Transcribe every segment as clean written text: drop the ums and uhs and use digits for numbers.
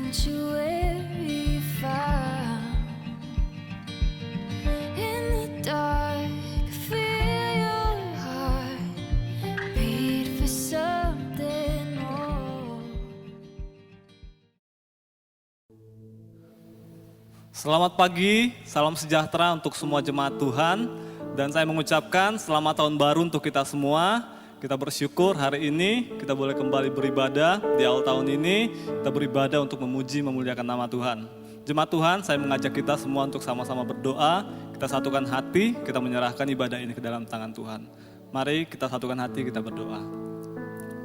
sanctuary found. In the dark, feel your heart beat for something more. Selamat pagi, salam sejahtera untuk semua jemaat Tuhan. Dan saya mengucapkan selamat tahun baru untuk kita semua. Kita bersyukur hari ini kita boleh kembali beribadah di awal tahun ini. Kita beribadah untuk memuji, memuliakan nama Tuhan. Jemaat Tuhan, saya mengajak kita semua untuk sama-sama berdoa. Kita satukan hati, kita menyerahkan ibadah ini ke dalam tangan Tuhan. Mari kita satukan hati, kita berdoa.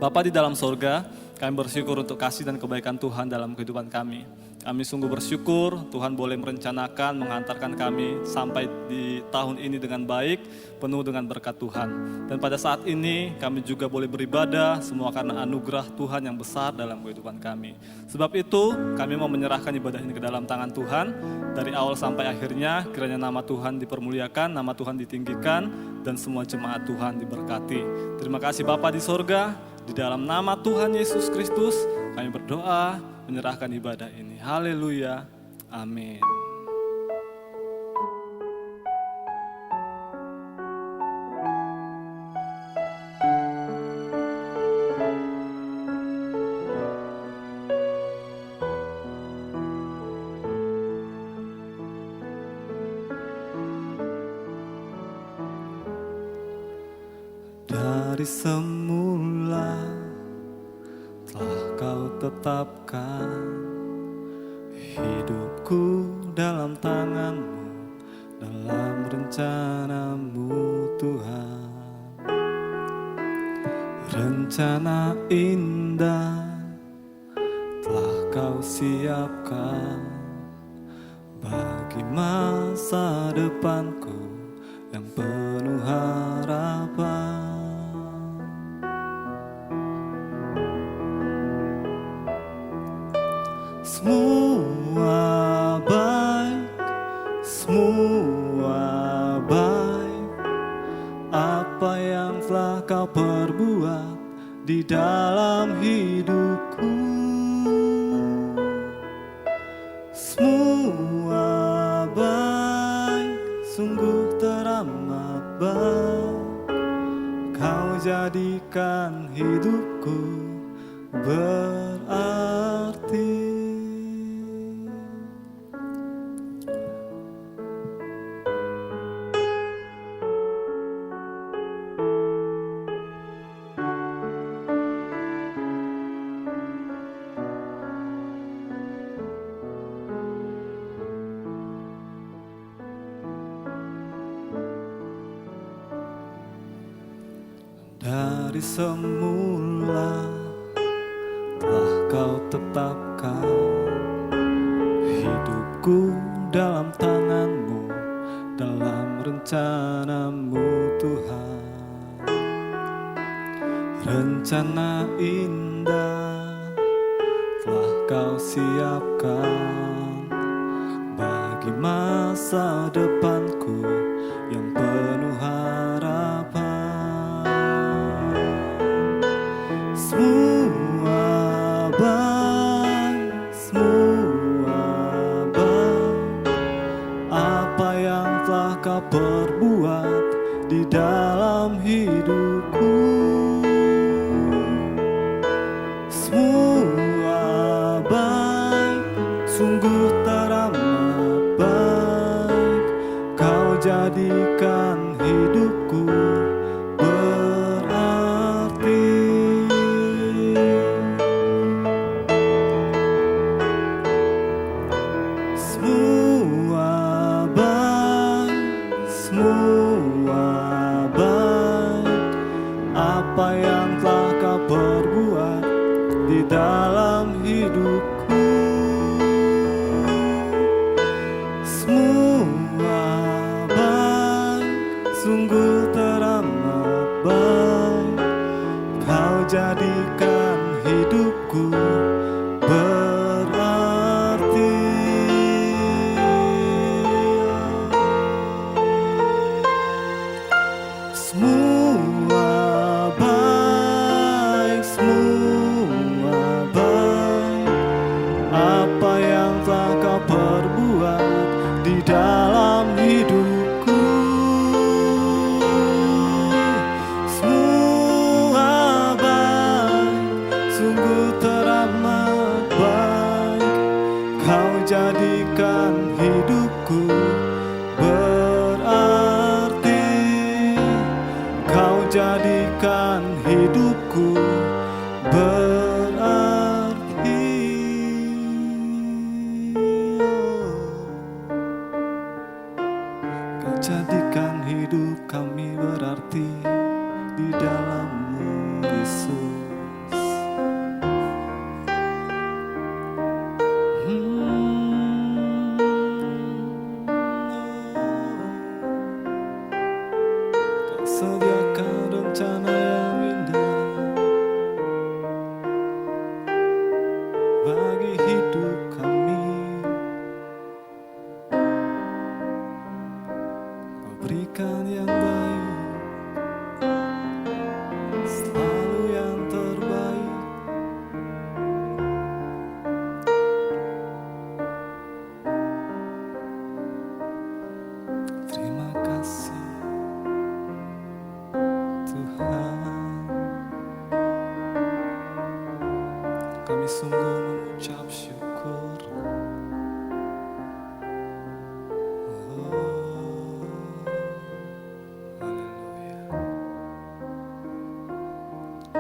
Bapa di dalam sorga, kami bersyukur untuk kasih dan kebaikan Tuhan dalam kehidupan kami. Kami sungguh bersyukur Tuhan boleh merencanakan, menghantarkan kami sampai di tahun ini dengan baik, penuh dengan berkat Tuhan. Dan pada saat ini kami juga boleh beribadah, semua karena anugerah Tuhan yang besar dalam kehidupan kami. Sebab itu kami mau menyerahkan ibadah ini ke dalam tangan Tuhan. Dari awal sampai akhirnya kiranya nama Tuhan dipermuliakan, nama Tuhan ditinggikan, dan semua jemaat Tuhan diberkati. Terima kasih Bapa di sorga, di dalam nama Tuhan Yesus Kristus kami berdoa, menyerahkan ibadah ini. Haleluya. Amin. Dari semula telah kau tetapkan hidupku dalam tangan-Mu, dalam rencana-Mu Tuhan. Rencana indah telah kau siapkan bagi masa depanku yang penuh harapan. Semua baik, apa yang telah kau perbuat di dalam hidupku. Semua baik, sungguh teramat baik, kau jadikan hidupku berarti. Dari semula telah kau tetapkan hidupku dalam tangan-Mu, dalam rencana-Mu Tuhan. Rencana indah telah kau siapkan bagi masa depanku yang penuh harapan. Semua baik, apa yang telah kau perbuat di dalam hidupku. Semua baik, sungguh teramat baik, kau jadikan hidupku berarti. Apa yang telah kau perbuat di dalam hidupku. Semua baik, sungguh teramat apa yang telah kau perbuat di dalam hidupku. Semua baik, sungguh teramat baik. Kau jadikan hidupku berarti. Kau jadikan hidupku berarti. Kau jadikan hidup kami berarti di dalam-Mu, Yesus. Kau sediakan rencana yang indah bagi hidup kami. Kau berikan yang baik, selalu yang terbaik. Terima kasih Tuhan. Kami sungguh mengucap syukur. Haleluya.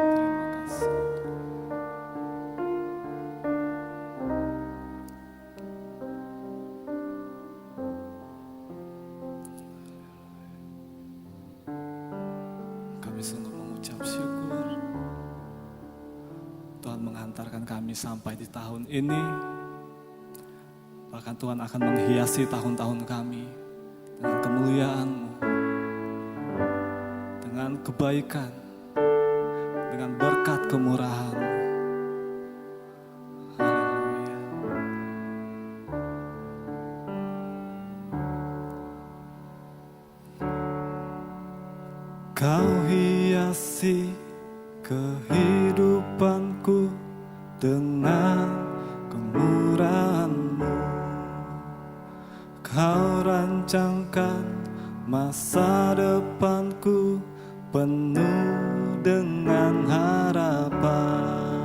Terima kasih. Kami sungguh mengucap syukur. Tuhan menghantarkan kami sampai di tahun ini. Bahkan Tuhan akan menghiasi tahun-tahun kami dengan kemuliaan-Mu, dengan kebaikan, dengan berkat kemurahan-Mu. Haleluya. Kau hiasi kehidupanku dengan kemurahan-Mu. Kau rancangkan masa depanku penuh dengan harapan.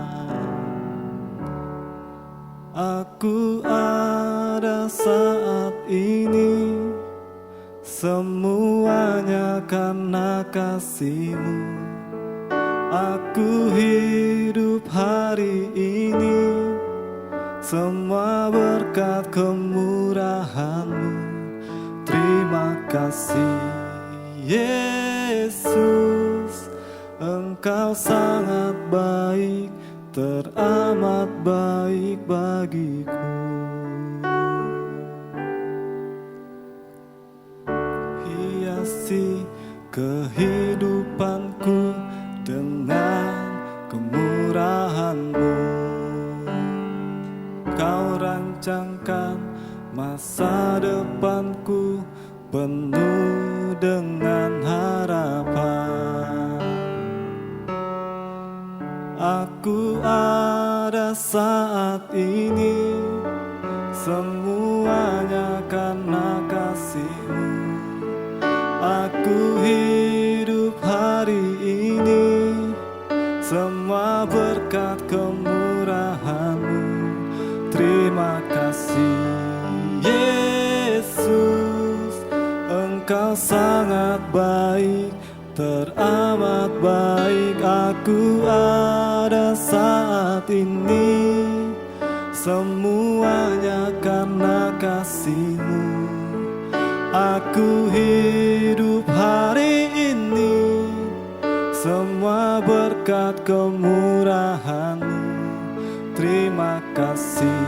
Aku ada saat ini semuanya karena kasih-Mu. Aku hidup hari ini semua berkat kemurahan-Mu. Terima kasih Yesus, Engkau sangat baik, teramat baik bagiku. Hiasi kehidupanku dengan kemurahan-Mu. Kau rancangkan masa depanku penuh dengan harapan. Aku ada saat ini semuanya karena kasih-Mu. Aku hidup hari ini semua berkat kemurahan-Mu. Terima kasih Yesus, Engkau sangat baik, teramat baik. Aku ada saat ini semuanya karena kasih-Mu. Aku hidup hari ini semua berkat kemurahan-Mu. Terima kasih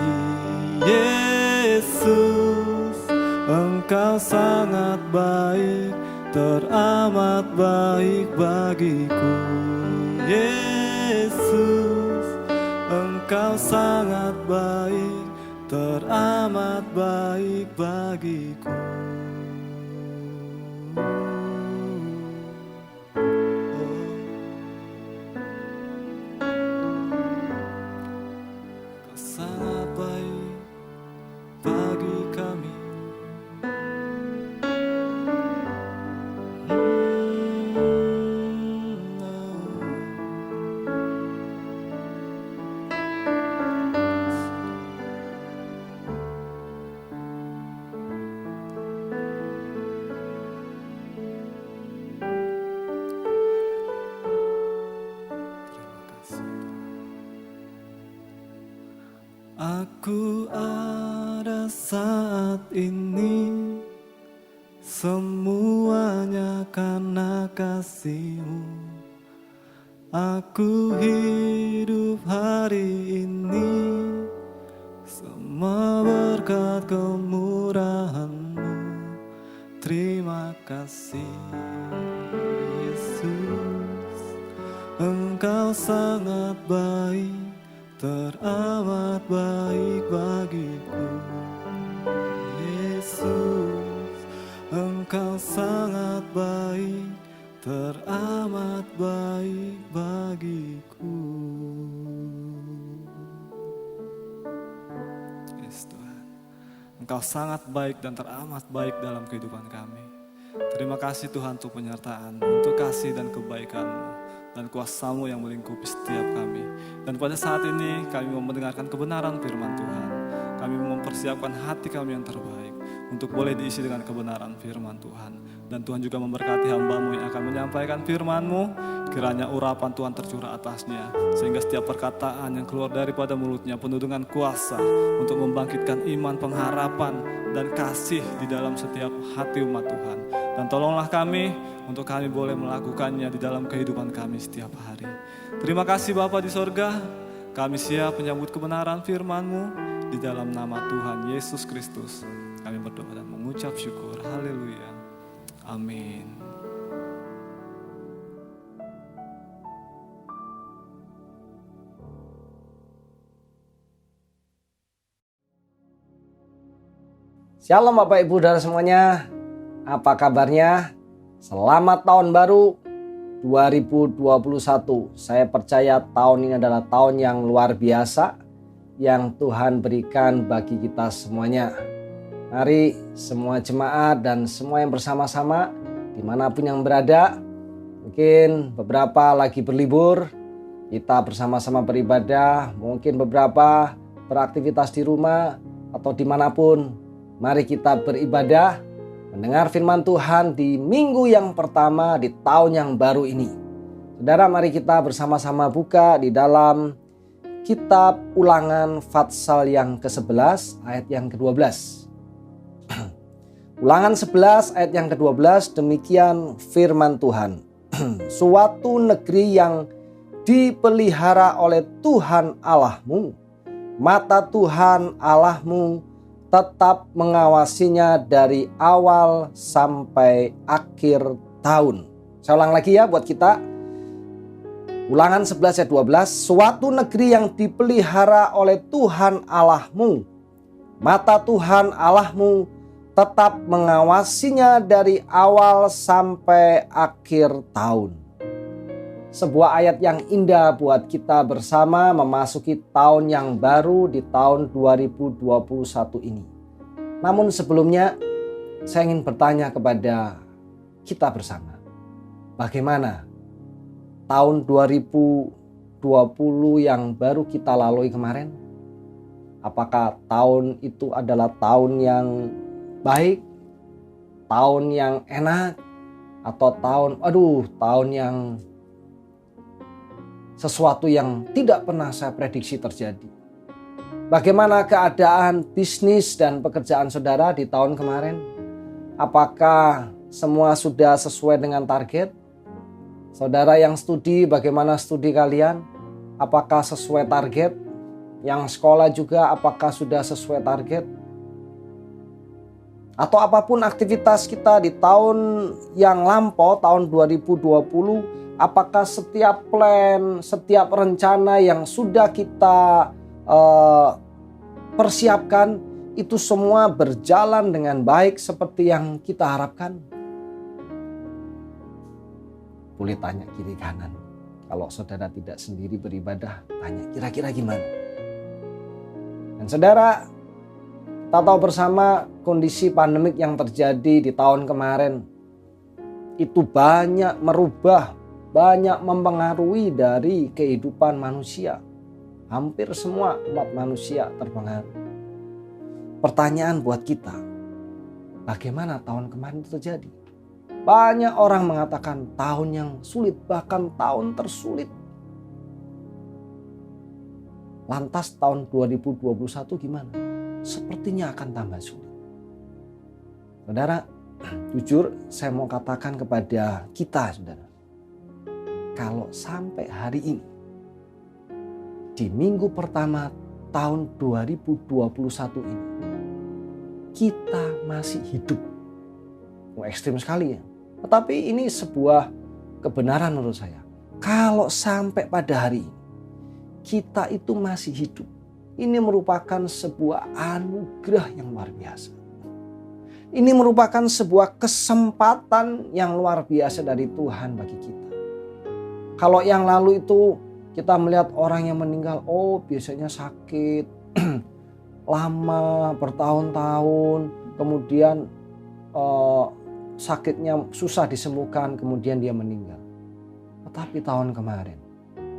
Yesus, Engkau sangat baik, teramat baik bagiku. Yesus, Engkau sangat baik, teramat baik bagiku. Kau sangat baik, Aku ada saat ini, semuanya karena kasih-Mu. Aku hidup hari ini, semua berkat kemurahan-Mu. Terima kasih Yesus, Engkau sangat baik, teramat baik bagiku. Yesus, Engkau sangat baik, teramat baik bagiku. Yes Tuhan, Engkau sangat baik dan teramat baik dalam kehidupan kami. Terima kasih Tuhan untuk penyertaan, untuk kasih dan kebaikan-Mu dan kuasa-Mu yang melingkupi setiap kami. Dan pada saat ini kami mau mendengarkan kebenaran firman Tuhan. Kami mempersiapkan hati kami yang terbaik untuk boleh diisi dengan kebenaran firman Tuhan. Dan Tuhan juga memberkati hamba-Mu yang akan menyampaikan firman-Mu. Kiranya urapan Tuhan tercurah atasnya, sehingga setiap perkataan yang keluar daripada mulutnya penuh dengan kuasa untuk membangkitkan iman, pengharapan, dan kasih di dalam setiap hati umat Tuhan. Dan tolonglah kami untuk kami boleh melakukannya di dalam kehidupan kami setiap hari. Terima kasih Bapa di sorga, kami siap menyambut kebenaran firman-Mu di dalam nama Tuhan Yesus Kristus. Kami berdoa dan mengucap syukur. Haleluya. Amin. Shalom Bapak Ibu Saudara semuanya, apa kabarnya? Selamat tahun baru 2021. Saya percaya tahun ini adalah tahun yang luar biasa yang Tuhan berikan bagi kita semuanya. Mari semua jemaat dan semua yang bersama-sama dimanapun yang berada, mungkin beberapa lagi berlibur, kita bersama-sama beribadah, mungkin beberapa beraktivitas di rumah atau dimanapun. Mari kita beribadah, mendengar firman Tuhan di minggu yang pertama di tahun yang baru ini. Saudara, mari kita bersama-sama buka di dalam kitab Ulangan Fatsal yang ke-11 ayat yang ke-12. Ulangan 11 ayat yang ke-12, demikian firman Tuhan. Suatu negeri yang dipelihara oleh Tuhan Allahmu, mata Tuhan Allahmu tetap mengawasinya dari awal sampai akhir tahun. Saya ulang lagi ya buat kita. Ulangan 11 ayat 12. Suatu negeri yang dipelihara oleh Tuhan Allahmu, mata Tuhan Allahmu tetap mengawasinya dari awal sampai akhir tahun. Sebuah ayat yang indah buat kita bersama memasuki tahun yang baru di tahun 2021 ini. Namun sebelumnya saya ingin bertanya kepada kita bersama. Bagaimana tahun 2020 yang baru kita lalui kemarin? Apakah tahun itu adalah tahun yang baik? Tahun yang enak? Atau tahun yang sesuatu yang tidak pernah saya prediksi terjadi? Bagaimana keadaan bisnis dan pekerjaan saudara di tahun kemarin? Apakah semua sudah sesuai dengan target? Saudara yang studi, bagaimana studi kalian? Apakah sesuai target? Yang sekolah juga apakah sudah sesuai target? Atau apapun aktivitas kita di tahun yang lampau, tahun 2020, apakah setiap plan, setiap rencana yang sudah kita persiapkan itu semua berjalan dengan baik seperti yang kita harapkan? Boleh tanya kiri kanan. Kalau saudara tidak sendiri beribadah, tanya kira-kira gimana? Dan saudara, kita tahu bersama kondisi pandemik yang terjadi di tahun kemarin itu banyak merubah, banyak mempengaruhi dari kehidupan manusia. Hampir semua umat manusia terpengaruh. Pertanyaan buat kita, bagaimana tahun kemarin itu terjadi? Banyak orang mengatakan tahun yang sulit, bahkan tahun tersulit. Lantas tahun 2021 gimana? Sepertinya akan tambah sulit. Saudara, jujur saya mau katakan kepada kita, saudara. Kalau sampai hari ini, di minggu pertama tahun 2021 ini, kita masih hidup. Ekstrim sekali ya. Tetapi ini sebuah kebenaran menurut saya. Kalau sampai pada hari ini, kita itu masih hidup. Ini merupakan sebuah anugerah yang luar biasa. Ini merupakan sebuah kesempatan yang luar biasa dari Tuhan bagi kita. Kalau yang lalu itu kita melihat orang yang meninggal, biasanya sakit, lama, bertahun-tahun, kemudian sakitnya susah disembuhkan, kemudian dia meninggal. Tetapi tahun kemarin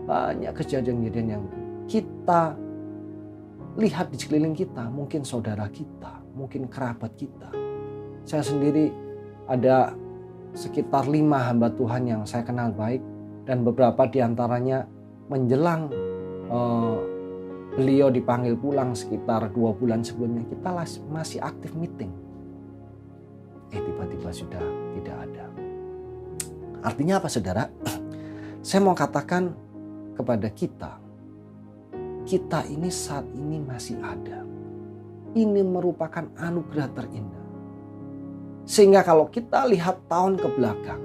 banyak kejadian-kejadian yang kita lihat di sekeliling kita, mungkin saudara kita, mungkin kerabat kita. Saya sendiri ada sekitar 5 hamba Tuhan yang saya kenal baik, dan beberapa diantaranya menjelang beliau dipanggil pulang sekitar 2 bulan sebelumnya, kita masih aktif meeting. Tiba-tiba sudah tidak ada. Artinya apa, saudara? Saya mau katakan kepada kita ini saat ini masih ada. Ini merupakan anugerah terindah. Sehingga kalau kita lihat tahun ke belakang,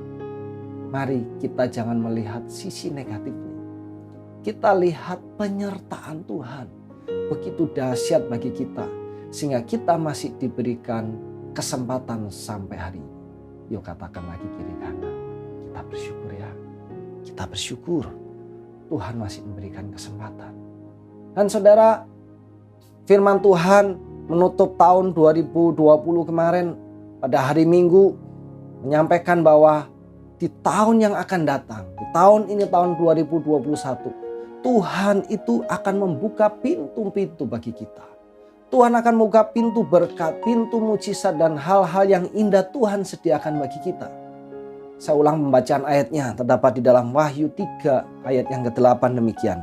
mari kita jangan melihat sisi negatifnya. Kita lihat penyertaan Tuhan begitu dahsyat bagi kita, sehingga kita masih diberikan kesempatan sampai hari ini. Yuk katakan lagi kiri kanan, kita bersyukur ya. Kita bersyukur Tuhan masih memberikan kesempatan. Dan saudara, firman Tuhan menutup tahun 2020 kemarin pada hari Minggu menyampaikan bahwa di tahun yang akan datang, di tahun ini tahun 2021, Tuhan itu akan membuka pintu-pintu bagi kita. Tuhan akan membuka pintu berkat, pintu mujizat dan hal-hal yang indah Tuhan sediakan bagi kita. Saya ulang pembacaan ayatnya, terdapat di dalam Wahyu 3 ayat yang ke-8 demikian.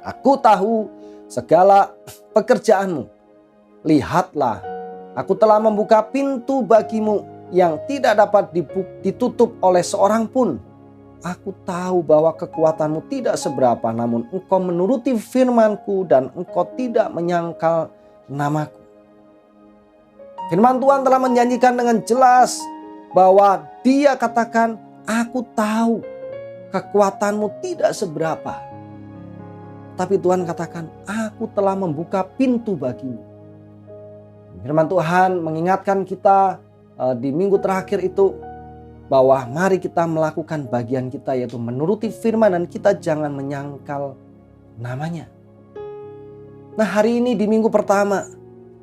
Aku tahu segala pekerjaanmu. Lihatlah, aku telah membuka pintu bagimu yang tidak dapat ditutup oleh seorang pun. Aku tahu bahwa kekuatanmu tidak seberapa, namun engkau menuruti firmanku dan engkau tidak menyangkal namaku. Firman Tuhan telah menjanjikan dengan jelas bahwa Dia katakan, aku tahu kekuatanmu tidak seberapa. Tapi Tuhan katakan, aku telah membuka pintu bagimu. Firman Tuhan mengingatkan kita di minggu terakhir itu, bahwa mari kita melakukan bagian kita, yaitu menuruti firman dan kita jangan menyangkal namanya. Nah, hari ini di minggu pertama,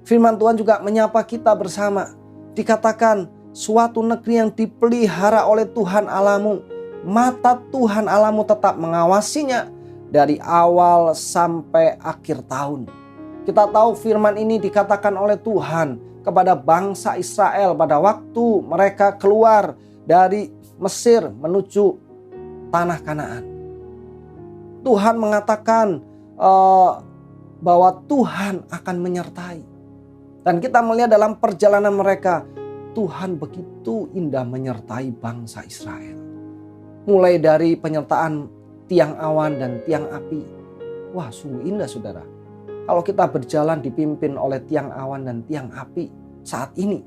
firman Tuhan juga menyapa kita bersama. Dikatakan suatu negeri yang dipelihara oleh Tuhan Allahmu, mata Tuhan Allahmu tetap mengawasinya dari awal sampai akhir tahun. Kita tahu firman ini dikatakan oleh Tuhan kepada bangsa Israel pada waktu mereka keluar dari Mesir menuju tanah Kanaan. Tuhan mengatakan bahwa Tuhan akan menyertai. Dan kita melihat dalam perjalanan mereka, Tuhan begitu indah menyertai bangsa Israel. Mulai dari penyertaan tiang awan dan tiang api. Wah, sungguh indah saudara. Kalau kita berjalan dipimpin oleh tiang awan dan tiang api saat ini,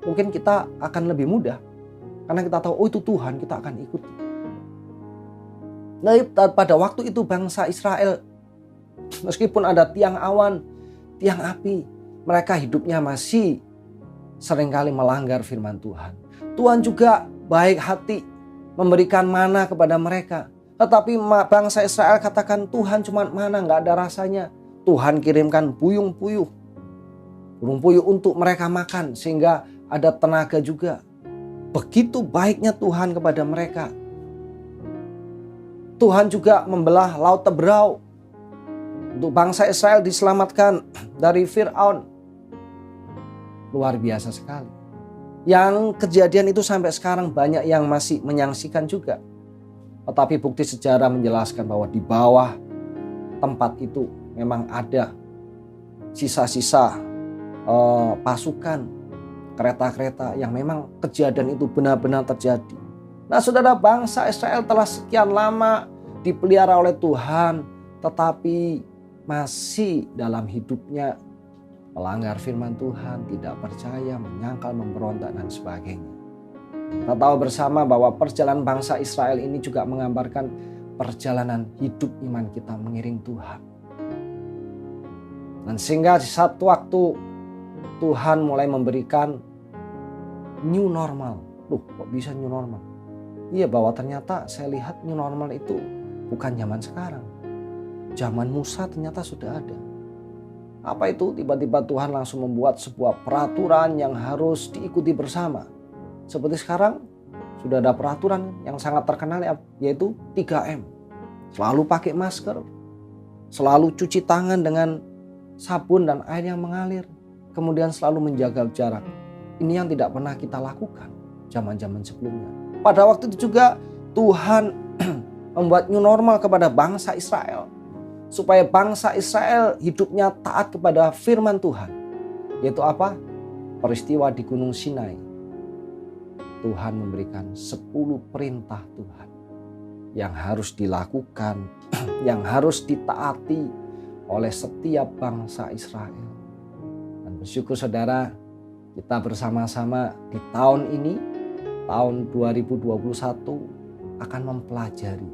mungkin kita akan lebih mudah. Karena kita tahu, itu Tuhan, kita akan ikuti. Nah, pada waktu itu bangsa Israel, meskipun ada tiang awan, tiang api, mereka hidupnya masih seringkali melanggar firman Tuhan. Tuhan juga baik hati memberikan mana kepada mereka. Tetapi bangsa Israel katakan, Tuhan cuma mana, gak ada rasanya. Tuhan kirimkan burung puyuh untuk mereka makan, sehingga ada tenaga juga. Begitu baiknya Tuhan kepada mereka. Tuhan juga membelah laut Tebrau untuk bangsa Israel diselamatkan dari Fir'aun. Luar biasa sekali. Yang kejadian itu sampai sekarang banyak yang masih menyaksikan juga. Tetapi bukti sejarah menjelaskan bahwa di bawah tempat itu memang ada sisa-sisa pasukan kereta-kereta yang memang kejadian itu benar-benar terjadi. Nah saudara, bangsa Israel telah sekian lama dipelihara oleh Tuhan, tetapi masih dalam hidupnya melanggar firman Tuhan, tidak percaya, menyangkal, memberontak dan sebagainya. Kita tahu bersama bahwa perjalanan bangsa Israel ini juga menggambarkan perjalanan hidup iman kita mengiring Tuhan. Dan sehingga di satu waktu Tuhan mulai memberikan new normal. Loh, kok bisa new normal? Iya, bahwa ternyata saya lihat new normal itu bukan zaman sekarang. Zaman Musa ternyata sudah ada. Apa itu? Tiba-tiba Tuhan langsung membuat sebuah peraturan yang harus diikuti bersama. Seperti sekarang sudah ada peraturan yang sangat terkenal yaitu 3M. Selalu pakai masker, selalu cuci tangan dengan sabun dan air yang mengalir, kemudian selalu menjaga jarak. Ini yang tidak pernah kita lakukan zaman-zaman sebelumnya. Pada waktu itu juga Tuhan membuat new normal kepada bangsa Israel, supaya bangsa Israel hidupnya taat kepada firman Tuhan. Yaitu apa? Peristiwa di Gunung Sinai. Tuhan memberikan 10 perintah Tuhan yang harus dilakukan, yang harus ditaati oleh setiap bangsa Israel. Dan bersyukur saudara, kita bersama-sama di tahun ini, tahun 2021 akan mempelajari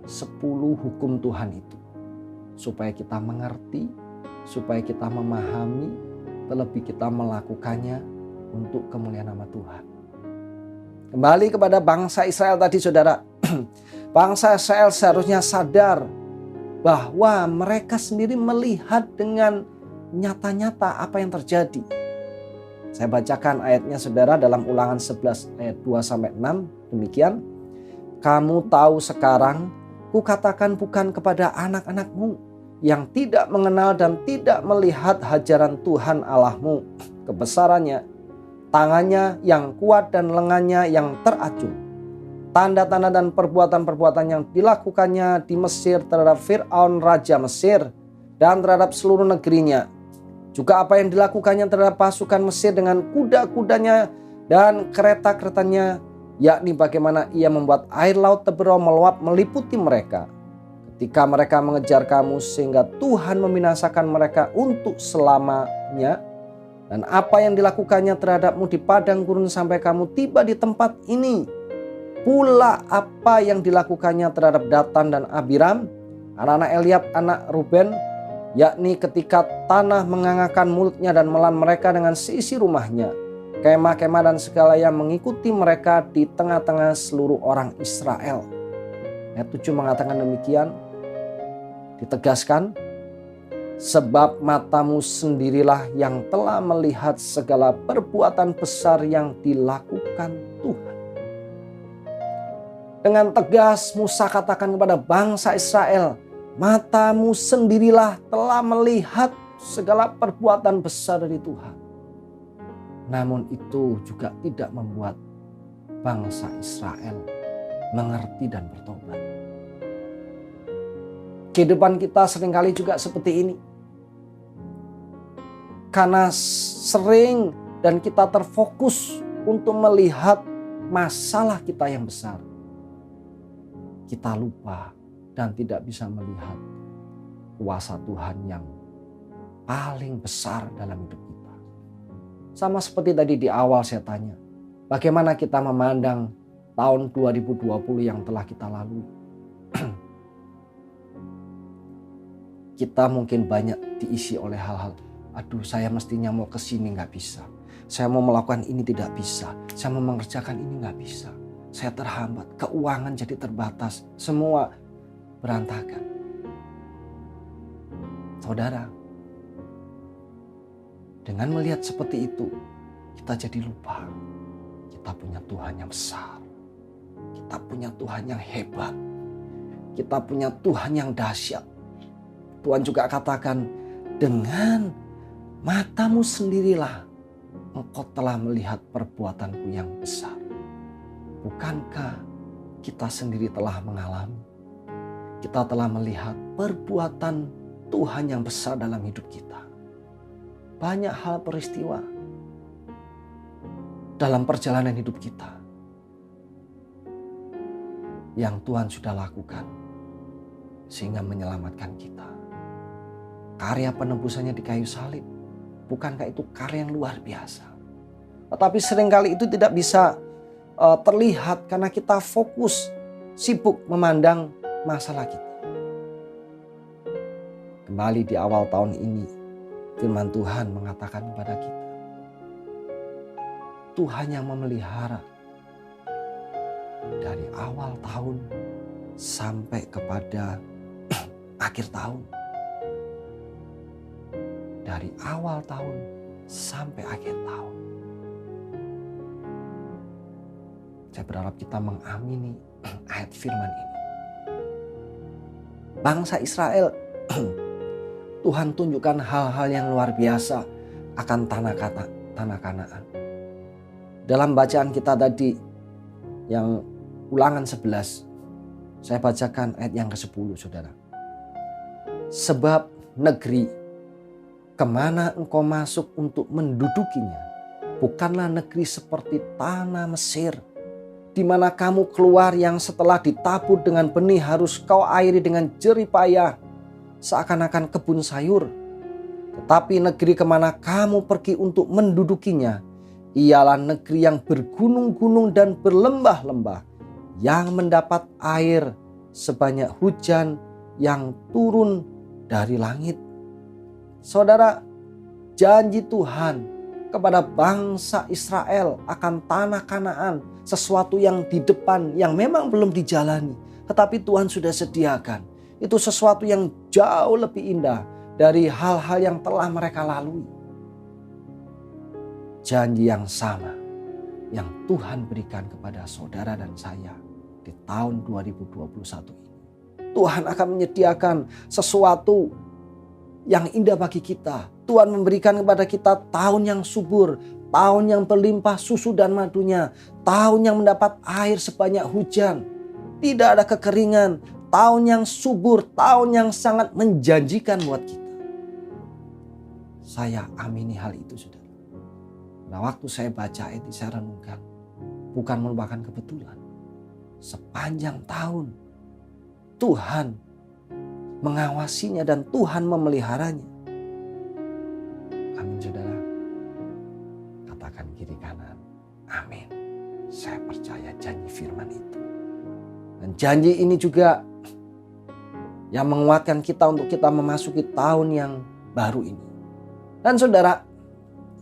10 hukum Tuhan itu. Supaya kita mengerti, supaya kita memahami, terlebih kita melakukannya untuk kemuliaan nama Tuhan. Kembali kepada bangsa Israel tadi saudara. Bangsa Israel seharusnya sadar bahwa mereka sendiri melihat dengan nyata-nyata apa yang terjadi. Saya bacakan ayatnya saudara dalam Ulangan 11 ayat 2-6. Demikian. Kamu tahu sekarang, kukatakan bukan kepada anak-anakmu yang tidak mengenal dan tidak melihat hajaran Tuhan Allahmu, kebesarannya, tangannya yang kuat dan lengannya yang teracung, tanda-tanda dan perbuatan-perbuatan yang dilakukannya di Mesir terhadap Fir'aun Raja Mesir dan terhadap seluruh negerinya. Juga apa yang dilakukannya terhadap pasukan Mesir dengan kuda-kudanya dan kereta-keretanya, yakni bagaimana ia membuat air laut terberau meluap meliputi mereka ketika mereka mengejar kamu, sehingga Tuhan membinasakan mereka untuk selamanya. Dan apa yang dilakukannya terhadapmu di padang gurun sampai kamu tiba di tempat ini. Pula apa yang dilakukannya terhadap Datan dan Abiram, anak-anak Eliab, anak Ruben, yakni ketika tanah mengangakan mulutnya dan melan mereka dengan seisi rumahnya, kemah-kemah dan segala yang mengikuti mereka di tengah-tengah seluruh orang Israel. Ayat 7 mengatakan demikian, ditegaskan, sebab matamu sendirilah yang telah melihat segala perbuatan besar yang dilakukan Tuhan. Dengan tegas Musa katakan kepada bangsa Israel, matamu sendirilah telah melihat segala perbuatan besar dari Tuhan. Namun itu juga tidak membuat bangsa Israel mengerti dan bertobat. Kehidupan kita seringkali juga seperti ini. Karena sering dan kita terfokus untuk melihat masalah kita yang besar, kita lupa dan tidak bisa melihat kuasa Tuhan yang paling besar dalam hidup kita. Sama seperti tadi di awal saya tanya, bagaimana kita memandang tahun 2020 yang telah kita lalui? Kita mungkin banyak diisi oleh hal-hal, aduh saya mestinya mau ke sini gak bisa. Saya mau melakukan ini tidak bisa. Saya mau mengerjakan ini gak bisa. Saya terhambat, keuangan jadi terbatas. Semua berantakan. Saudara, dengan melihat seperti itu, kita jadi lupa. Kita punya Tuhan yang besar. Kita punya Tuhan yang hebat. Kita punya Tuhan yang dahsyat. Tuhan juga katakan, dengan matamu sendirilah engkau telah melihat perbuatanku yang besar. Bukankah kita sendiri telah mengalami? kita telah melihat perbuatan Tuhan yang besar dalam hidup kita. Banyak hal peristiwa dalam perjalanan hidup kita yang Tuhan sudah lakukan sehingga menyelamatkan kita. Karya penebusannya di kayu salib, bukankah itu karya yang luar biasa? Tetapi seringkali itu tidak bisa terlihat karena kita fokus, sibuk memandang masalah kita. Kembali di awal tahun ini, firman Tuhan mengatakan kepada kita, Tuhan yang memelihara dari awal tahun sampai kepada akhir tahun. Dari awal tahun sampai akhir tahun. Saya berharap kita mengamini ayat firman ini. Bangsa Israel, Tuhan tunjukkan hal-hal yang luar biasa akan tanah Kanaan. Dalam bacaan kita tadi yang Ulangan 11, saya bacakan ayat yang ke-10, saudara. Sebab negeri kemana engkau masuk untuk mendudukinya bukanlah negeri seperti tanah Mesir, di mana kamu keluar yang setelah ditabur dengan benih harus kau airi dengan jerih payah, seakan-akan kebun sayur. Tetapi negeri kemana kamu pergi untuk mendudukinya, ialah negeri yang bergunung-gunung dan berlembah-lembah, yang mendapat air sebanyak hujan yang turun dari langit. Saudara, janji Tuhan kepada bangsa Israel akan tanah Kanaan, sesuatu yang di depan yang memang belum dijalani, tetapi Tuhan sudah sediakan. Itu sesuatu yang jauh lebih indah dari hal-hal yang telah mereka lalui. Janji yang sama yang Tuhan berikan kepada saudara dan saya di tahun 2021 ini. Tuhan akan menyediakan sesuatu yang indah bagi kita. Tuhan memberikan kepada kita tahun yang subur, tahun yang berlimpah susu dan madunya, tahun yang mendapat air sebanyak hujan, tidak ada kekeringan, tahun yang subur, tahun yang sangat menjanjikan buat kita. Saya amini hal itu, saudara. Nah, waktu saya baca itu saya renungkan, bukan merupakan kebetulan. Sepanjang tahun Tuhan mengawasinya dan Tuhan memeliharanya. Amin, saudara. Katakan kiri kanan, amin. Saya percaya janji firman itu. Dan janji ini juga yang menguatkan kita untuk kita memasuki tahun yang baru ini. Dan saudara,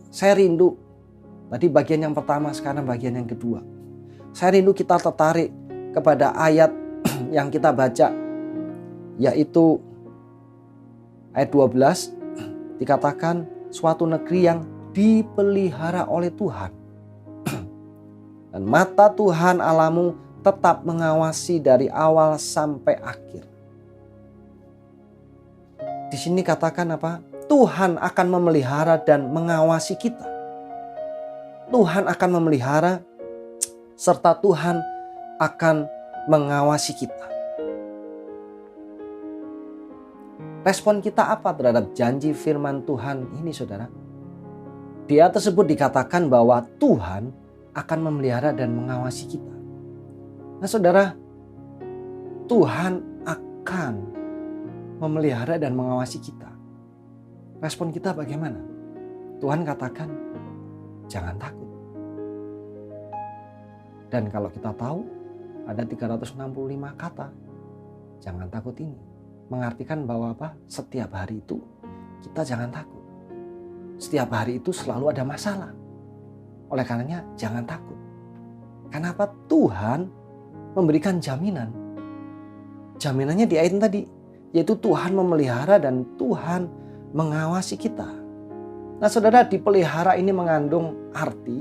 saya rindu. Tadi bagian yang pertama, sekarang bagian yang kedua. Saya rindu kita tertarik kepada ayat yang kita baca, yaitu ayat 12, dikatakan suatu negeri yang dipelihara oleh Tuhan. Dan mata Tuhan Allahmu tetap mengawasi dari awal sampai akhir. Di sini katakan apa? Tuhan akan memelihara dan mengawasi kita. Tuhan akan memelihara serta Tuhan akan mengawasi kita. Respon kita apa terhadap janji firman Tuhan ini, saudara? Di ayat tersebut dikatakan bahwa Tuhan akan memelihara dan mengawasi kita. Nah, saudara, Tuhan akan memelihara dan mengawasi kita. Respon kita bagaimana? Tuhan katakan, jangan takut. Dan kalau kita tahu ada 365 kata, jangan takut ini. Mengartikan bahwa apa? Setiap hari itu kita jangan takut. Setiap hari itu selalu ada masalah. Oleh karenanya jangan takut. Kenapa? Tuhan memberikan jaminan. Jaminannya di ayat tadi, yaitu Tuhan memelihara dan Tuhan mengawasi kita. Nah, saudara, dipelihara ini mengandung arti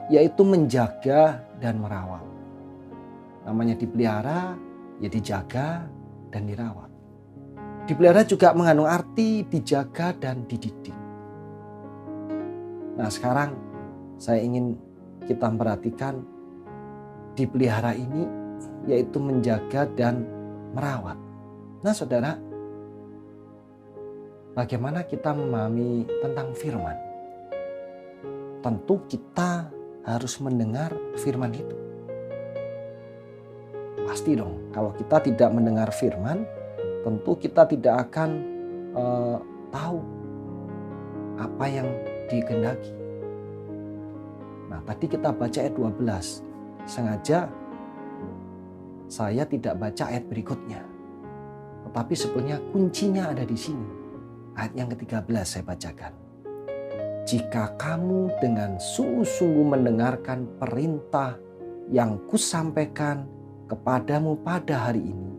yaitu menjaga dan merawat. Namanya dipelihara, ya dijaga dan dirawat. Dipelihara juga mengandung arti dijaga dan dididik. Nah, sekarang saya ingin kita perhatikan dipelihara ini yaitu menjaga dan merawat. Nah saudara, bagaimana kita memahami tentang firman? Tentu kita harus mendengar firman itu. Pasti dong, kalau kita tidak mendengar firman, tentu kita tidak akan tahu apa yang dikehendaki. Nah tadi kita baca ayat 12, sengaja saya tidak baca ayat berikutnya. Tetapi sebenarnya kuncinya ada di sini. Ayat yang ke-13 saya bacakan. Jika kamu dengan sungguh-sungguh mendengarkan perintah yang kusampaikan kepadamu pada hari ini,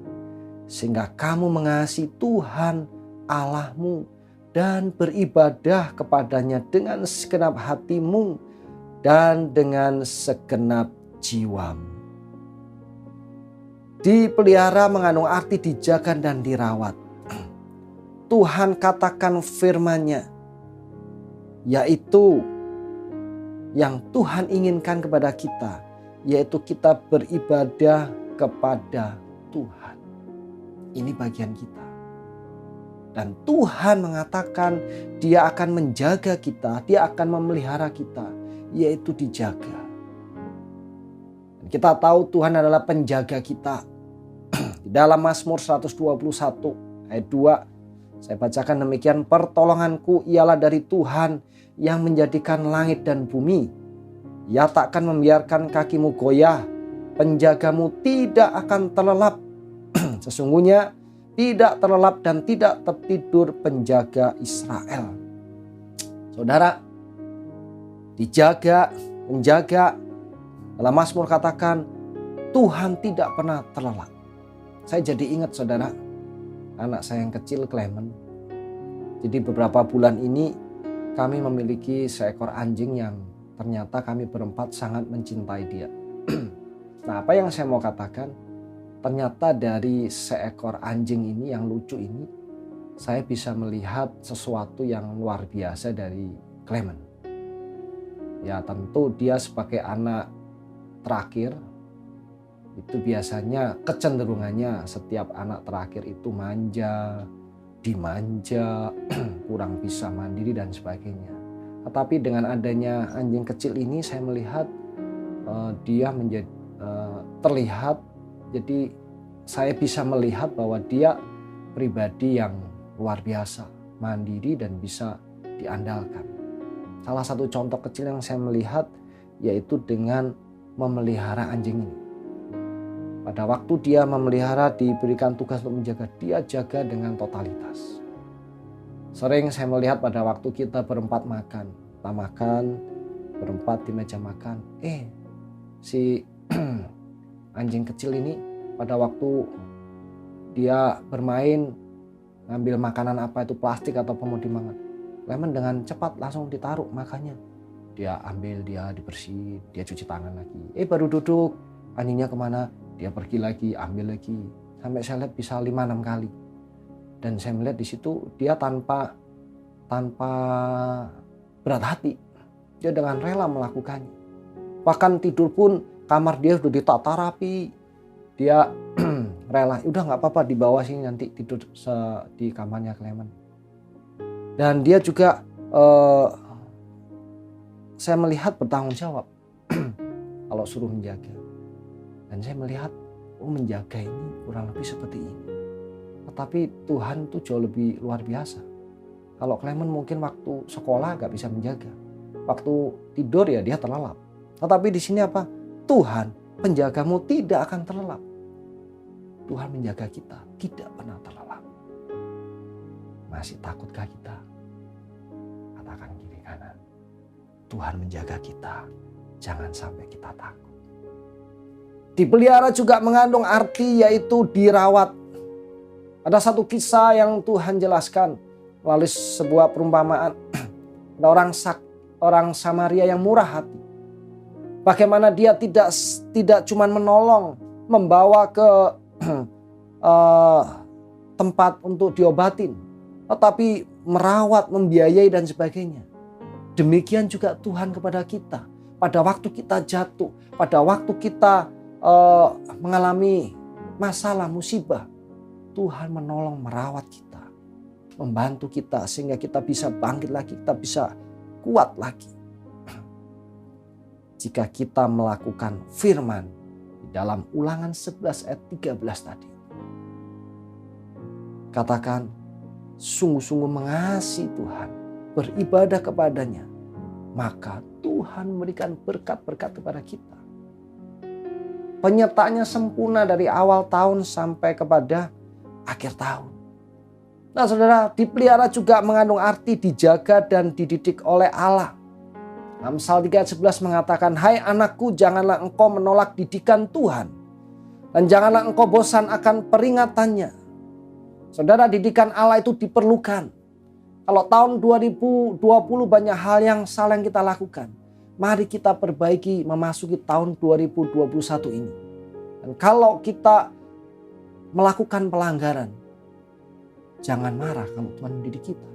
sehingga kamu mengasihi Tuhan Allahmu dan beribadah kepadanya dengan segenap hatimu dan dengan segenap jiwamu. Dipelihara mengandung arti dijaga dan dirawat. Tuhan katakan firman-Nya, yaitu yang Tuhan inginkan kepada kita, yaitu kita beribadah kepada Tuhan. Ini bagian kita. Dan Tuhan mengatakan Dia akan menjaga kita, Dia akan memelihara kita, yaitu dijaga. Dan kita tahu Tuhan adalah penjaga kita. Di dalam Mazmur 121 ayat 2, saya bacakan demikian, pertolonganku ialah dari Tuhan yang menjadikan langit dan bumi. Ia takkan membiarkan kakimu goyah, penjagamu tidak akan terlelap. Sesungguhnya tidak terlelap dan tidak tertidur penjaga Israel. Saudara, dijaga, menjaga. Dalam Mazmur katakan Tuhan tidak pernah terlelap. Saya jadi ingat saudara, anak saya yang kecil Clement. Jadi beberapa bulan ini kami memiliki seekor anjing yang ternyata kami berempat sangat mencintai dia. Nah, apa yang saya mau katakan, ternyata dari seekor anjing ini yang lucu ini, saya bisa melihat sesuatu yang luar biasa dari Clement. Ya tentu dia sebagai anak terakhir, itu biasanya kecenderungannya setiap anak terakhir itu manja, dimanja, kurang bisa mandiri dan sebagainya. Tetapi dengan adanya anjing kecil ini saya melihat dia menjadi terlihat, jadi saya bisa melihat bahwa dia pribadi yang luar biasa, mandiri dan bisa diandalkan. Salah satu contoh kecil yang saya melihat yaitu dengan memelihara anjing ini. Pada waktu dia memelihara, diberikan tugas untuk menjaga, dia jaga dengan totalitas. Sering saya melihat pada waktu kita berempat makan, kita makan berempat di meja makan, si anjing kecil ini pada waktu dia bermain ngambil makanan apa itu plastik atau mau dimakan, Lemon dengan cepat langsung ditaruh makannya. Dia ambil, dia dibersihin, dia cuci tangan lagi. Baru duduk, anjingnya kemana? Dia pergi lagi, ambil lagi. Sampai saya lihat bisa 5-6 kali. Dan saya melihat di situ dia tanpa berat hati. Dia dengan rela melakukannya. Bahkan tidur pun kamar dia sudah ditata rapi. Dia rela, udah nggak apa-apa di bawah sini nanti tidur di kamarnya Clement. Dan dia juga saya melihat bertanggung jawab kalau suruh menjaga. Dan saya melihat menjaga ini kurang lebih seperti ini. Tetapi Tuhan itu jauh lebih luar biasa. Kalau Clement mungkin waktu sekolah gak bisa menjaga, waktu tidur ya dia terlelap. Tetapi di sini apa? Tuhan penjagamu tidak akan terlelap. Tuhan menjaga kita tidak pernah terlelap. Masih takutkah kita? Katakan kiri kanan. Tuhan menjaga kita, jangan sampai kita takut. Dipelihara juga mengandung arti yaitu dirawat. Ada satu kisah yang Tuhan jelaskan melalui sebuah perumpamaan. Ada orang Samaria yang murah hati. Bagaimana dia tidak cuma menolong, membawa ke tempat untuk diobatin, tetapi merawat, membiayai dan sebagainya. Demikian juga Tuhan kepada kita. Pada waktu kita jatuh, pada waktu kita mengalami masalah, musibah, Tuhan menolong merawat kita, membantu kita sehingga kita bisa bangkit lagi, kita bisa kuat lagi. Jika kita melakukan firman di dalam Ulangan 11 ayat 13 tadi. Katakan, sungguh-sungguh mengasihi Tuhan, beribadah kepadanya, maka Tuhan memberikan berkat-berkat kepada kita. Penyertaannya sempurna dari awal tahun sampai kepada akhir tahun. Nah saudara, dipelihara juga mengandung arti dijaga dan dididik oleh Allah. Amsal 3 ayat 11 mengatakan, hai anakku, janganlah engkau menolak didikan Tuhan, dan janganlah engkau bosan akan peringatannya. Saudara, didikan Allah itu diperlukan. Kalau tahun 2020 banyak hal yang salah yang kita lakukan, mari kita perbaiki memasuki tahun 2021 ini. Dan kalau kita melakukan pelanggaran, jangan marah kalau Tuhan mendidik kita.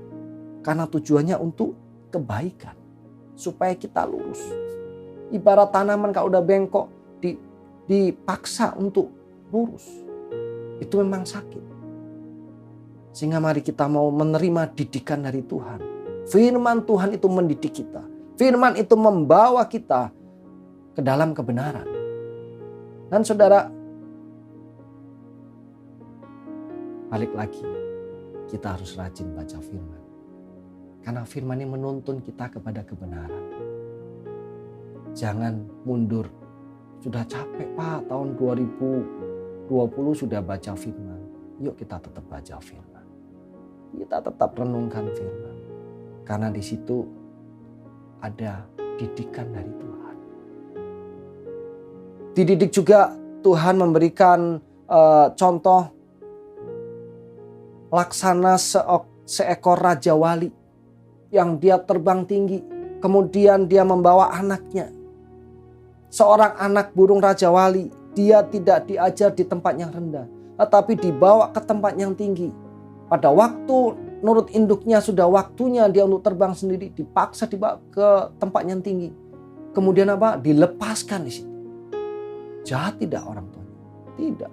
Karena tujuannya untuk kebaikan. Supaya kita lurus. Ibarat tanaman kalau udah bengkok dipaksa untuk lurus. Itu memang sakit. Sehingga mari kita mau menerima didikan dari Tuhan. Firman Tuhan itu mendidik kita. Firman itu membawa kita ke dalam kebenaran. Dan saudara, balik lagi, kita harus rajin baca firman. Karena firman ini menuntun kita kepada kebenaran. Jangan mundur. Sudah capek Pak, tahun 2020 sudah baca firman. Yuk kita tetap baca firman. Kita tetap renungkan firman. Karena di situ ada didikan dari Tuhan. Dididik juga Tuhan memberikan contoh laksana seekor raja wali yang dia terbang tinggi, kemudian dia membawa anaknya. Seorang anak burung raja wali, dia tidak diajar di tempat yang rendah, tetapi dibawa ke tempat yang tinggi. Pada waktu menurut induknya sudah waktunya dia untuk terbang sendiri, dipaksa dibawa ke tempat yang tinggi. Kemudian apa? Dilepaskan di situ. Jahat tidak orang tuanya? Tidak.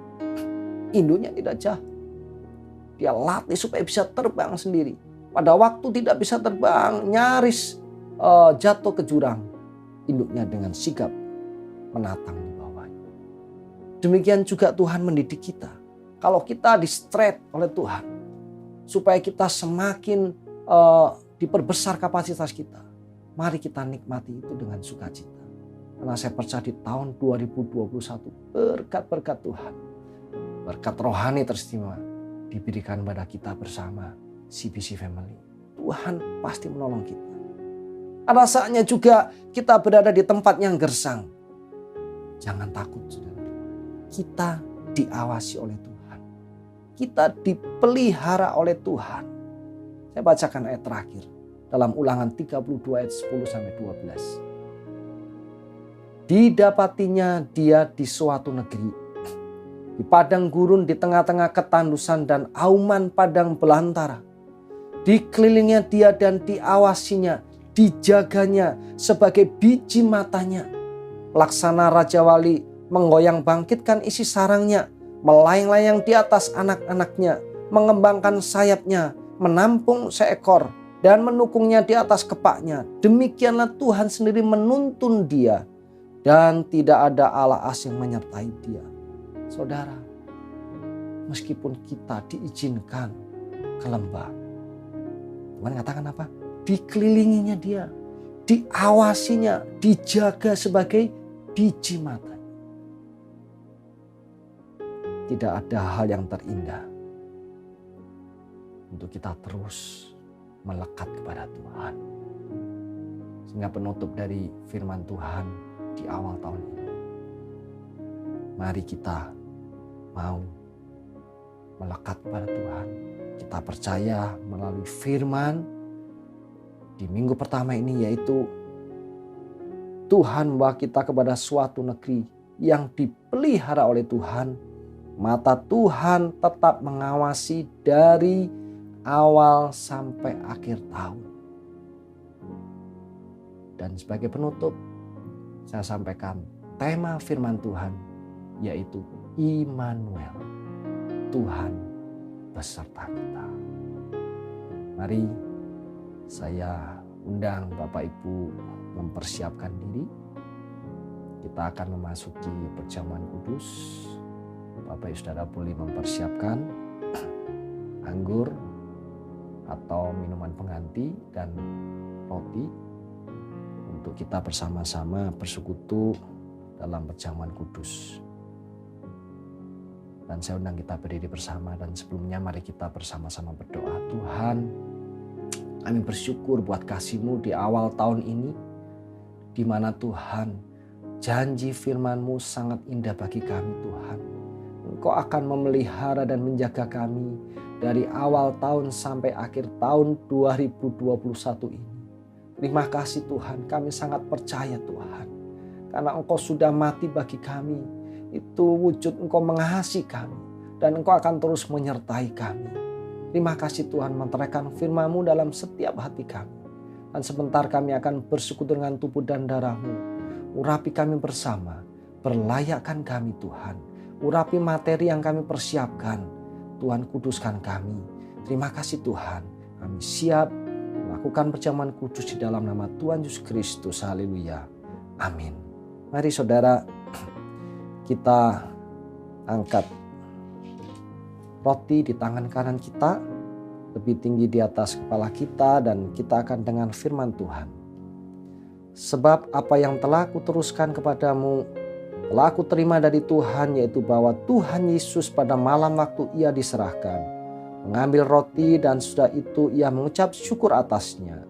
Induknya tidak jahat. Dia latih supaya bisa terbang sendiri. Pada waktu tidak bisa terbang, nyaris jatuh ke jurang. Induknya dengan sigap menatang di bawahnya. Demikian juga Tuhan mendidik kita. Kalau kita di-stretch oleh Tuhan, supaya kita semakin diperbesar kapasitas kita, mari kita nikmati itu dengan sukacita. Karena saya percaya di tahun 2021 berkat-berkat Tuhan, berkat rohani teristimewa diberikan pada kita bersama CBC Family. Tuhan pasti menolong kita. Ada saatnya juga kita berada di tempat yang gersang. Jangan takut, saudara. Kita diawasi oleh Tuhan. Kita dipelihara oleh Tuhan. Saya bacakan ayat terakhir dalam Ulangan 32 ayat 10 sampai 12. Didapatinya dia di suatu negeri, di padang gurun di tengah-tengah ketandusan dan auman padang belantara. Dikelilinginya dia dan diawasinya, dijaganya sebagai biji matanya. Laksana Raja Wali menggoyang bangkitkan isi sarangnya, melayang-layang di atas anak-anaknya, mengembangkan sayapnya, menampung seekor dan menukungnya di atas kepaknya. Demikianlah Tuhan sendiri menuntun dia dan tidak ada Allah asing menyertai dia. Saudara, meskipun kita diizinkan ke lembah, Tuhan katakan apa? Dikelilinginya dia, diawasinya, dijaga sebagai biji mata. Tidak ada hal yang terindah untuk kita terus melekat kepada Tuhan. Sehingga penutup dari firman Tuhan di awal tahun ini, mari kita mau melekat kepada Tuhan. Kita percaya melalui firman di minggu pertama ini, yaitu Tuhan membawa kita kepada suatu negeri yang dipelihara oleh Tuhan. Mata Tuhan tetap mengawasi dari awal sampai akhir tahun. Dan sebagai penutup, saya sampaikan tema firman Tuhan, yaitu Immanuel, Tuhan beserta kita. Mari saya undang Bapak Ibu mempersiapkan diri. Kita akan memasuki perjamuan kudus. Bapak Ibu Saudara boleh mempersiapkan anggur atau minuman pengganti dan roti untuk kita bersama-sama bersekutu dalam perjamuan kudus. Dan saya undang kita berdiri bersama, dan sebelumnya mari kita bersama-sama berdoa. Tuhan, kami bersyukur buat kasih-Mu di awal tahun ini, di mana Tuhan janji firman-Mu sangat indah bagi kami Tuhan. Engkau akan memelihara dan menjaga kami dari awal tahun sampai akhir tahun 2021 ini. Terima kasih Tuhan, kami sangat percaya Tuhan. Karena Engkau sudah mati bagi kami, itu wujud Engkau mengasihi kami. Dan Engkau akan terus menyertai kami. Terima kasih Tuhan, meteraikan firman-Mu dalam setiap hati kami. Dan sebentar kami akan bersekutu dengan tubuh dan darah-Mu. Urapi kami bersama, perlayakan kami Tuhan. Urapi materi yang kami persiapkan. Tuhan, kuduskan kami. Terima kasih Tuhan, kami siap melakukan perjamuan kudus di dalam nama Tuhan Yesus Kristus. Haleluya. Amin. Mari saudara, kita angkat roti di tangan kanan kita, lebih tinggi di atas kepala kita, dan kita akan dengar firman Tuhan. Sebab apa yang telah kuteruskan kepadamu telah aku terima dari Tuhan, yaitu bahwa Tuhan Yesus pada malam waktu ia diserahkan, mengambil roti dan sudah itu ia mengucap syukur atasnya.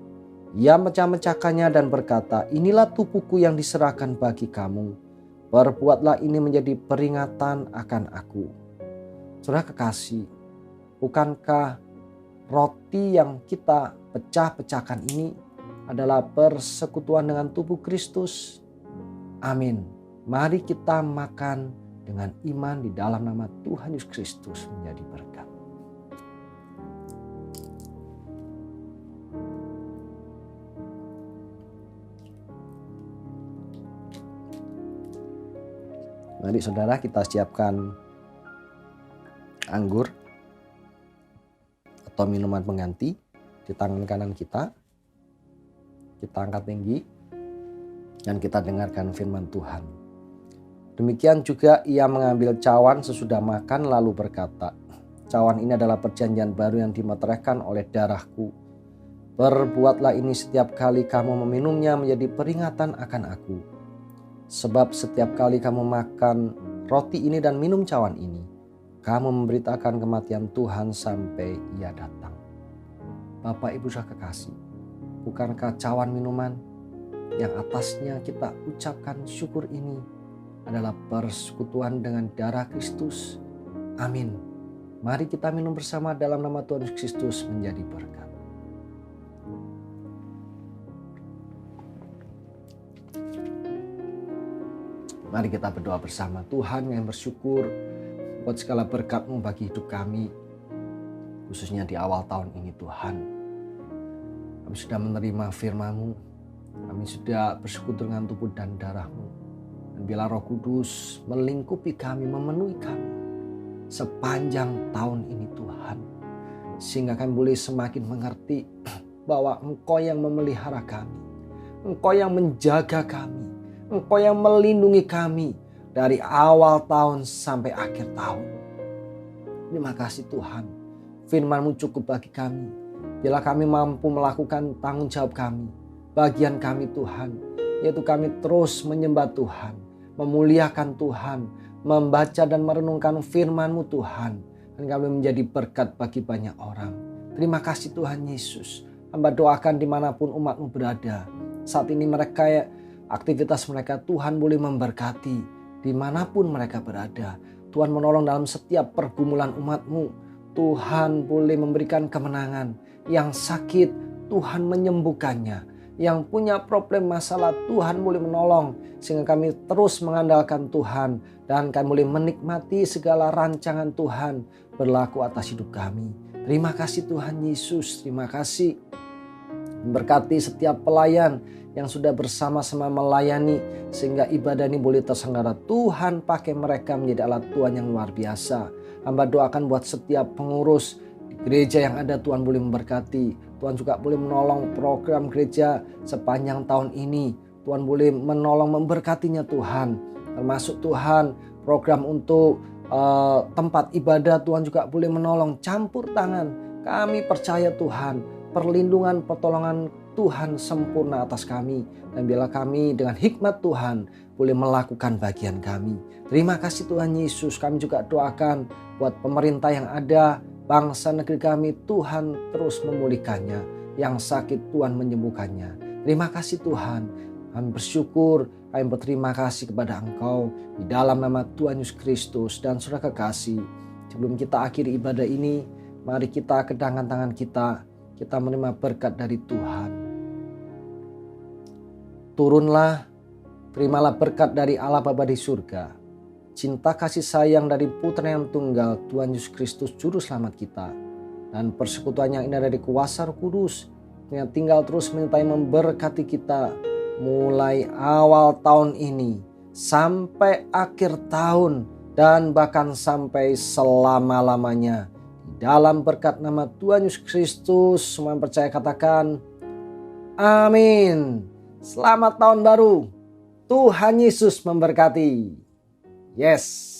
Ia mecah-mecahkannya dan berkata, inilah tubuhku yang diserahkan bagi kamu. Perbuatlah ini menjadi peringatan akan aku. Saudara kekasih, bukankah roti yang kita pecah-pecahkan ini adalah persekutuan dengan tubuh Kristus? Amin. Mari kita makan dengan iman di dalam nama Tuhan Yesus Kristus menjadi berkat. Mari saudara, kita siapkan anggur atau minuman pengganti di tangan kanan kita. Kita angkat tinggi dan kita dengarkan firman Tuhan. Demikian juga ia mengambil cawan sesudah makan lalu berkata, cawan ini adalah perjanjian baru yang dimeteraikan oleh darahku. Perbuatlah ini setiap kali kamu meminumnya menjadi peringatan akan aku. Sebab setiap kali kamu makan roti ini dan minum cawan ini, kamu memberitakan kematian Tuhan sampai ia datang. Bapak Ibu saudara kekasih, bukankah cawan minuman yang atasnya kita ucapkan syukur ini adalah persekutuan dengan darah Kristus? Amin. Mari kita minum bersama dalam nama Tuhan Yesus Kristus menjadi berkat. Mari kita berdoa bersama. Tuhan yang bersyukur buat segala berkat-Mu bagi hidup kami, khususnya di awal tahun ini Tuhan. Kami sudah menerima firman-Mu, kami sudah bersekutu dengan tubuh dan darah-Mu. Dan bila Roh Kudus melingkupi kami, memenuhi kami sepanjang tahun ini Tuhan, sehingga kami boleh semakin mengerti bahwa Engkau yang memelihara kami, Engkau yang menjaga kami, Engkau yang melindungi kami dari awal tahun sampai akhir tahun. Terima kasih Tuhan, firman-Mu cukup bagi kami. Bila kami mampu melakukan tanggung jawab kami, bagian kami Tuhan, yaitu kami terus menyembah Tuhan, memuliakan Tuhan, membaca dan merenungkan firman-Mu Tuhan, dan kami menjadi berkat bagi banyak orang. Terima kasih Tuhan Yesus. Hamba doakan dimanapun umat-Mu berada, saat ini mereka, aktivitas mereka Tuhan boleh memberkati, dimanapun mereka berada. Tuhan menolong dalam setiap pergumulan umat-Mu. Tuhan boleh memberikan kemenangan. Yang sakit Tuhan menyembuhkannya. Yang punya problem masalah Tuhan boleh menolong. Sehingga kami terus mengandalkan Tuhan. Dan kami boleh menikmati segala rancangan Tuhan berlaku atas hidup kami. Terima kasih Tuhan Yesus. Terima kasih. Memberkati setiap pelayan yang sudah bersama-sama melayani sehingga ibadah ini boleh terselenggara. Tuhan pakai mereka menjadi alat Tuhan yang luar biasa. Hamba doakan buat setiap pengurus di gereja yang ada, Tuhan boleh memberkati. Tuhan juga boleh menolong program gereja sepanjang tahun ini. Tuhan boleh menolong memberkatinya Tuhan. Termasuk Tuhan program untuk tempat ibadah, Tuhan juga boleh menolong, campur tangan. Kami percaya Tuhan, perlindungan, pertolongan Tuhan sempurna atas kami. Dan bila kami dengan hikmat Tuhan boleh melakukan bagian kami. Terima kasih Tuhan Yesus. Kami juga doakan buat pemerintah yang ada, bangsa negeri kami, Tuhan terus memulihkannya. Yang sakit Tuhan menyembuhkannya. Terima kasih Tuhan. Kami bersyukur, kami berterima kasih kepada Engkau. Di dalam nama Tuhan Yesus Kristus dan saudara kekasih. Sebelum kita akhiri ibadah ini, mari kita kedangkan tangan kita. Kita menerima berkat dari Tuhan. Turunlah, terimalah berkat dari Allah Bapa di surga. Cinta kasih sayang dari Putra yang tunggal, Tuhan Yesus Kristus Juru Selamat kita. Dan persekutuan yang indah dari kuasa Roh Kudus yang tinggal terus menyertai memberkati kita. Mulai awal tahun ini sampai akhir tahun dan bahkan sampai selama-lamanya. Dalam berkat nama Tuhan Yesus Kristus, semua yang percaya katakan amin. Selamat tahun baru. Tuhan Yesus memberkati. Yes.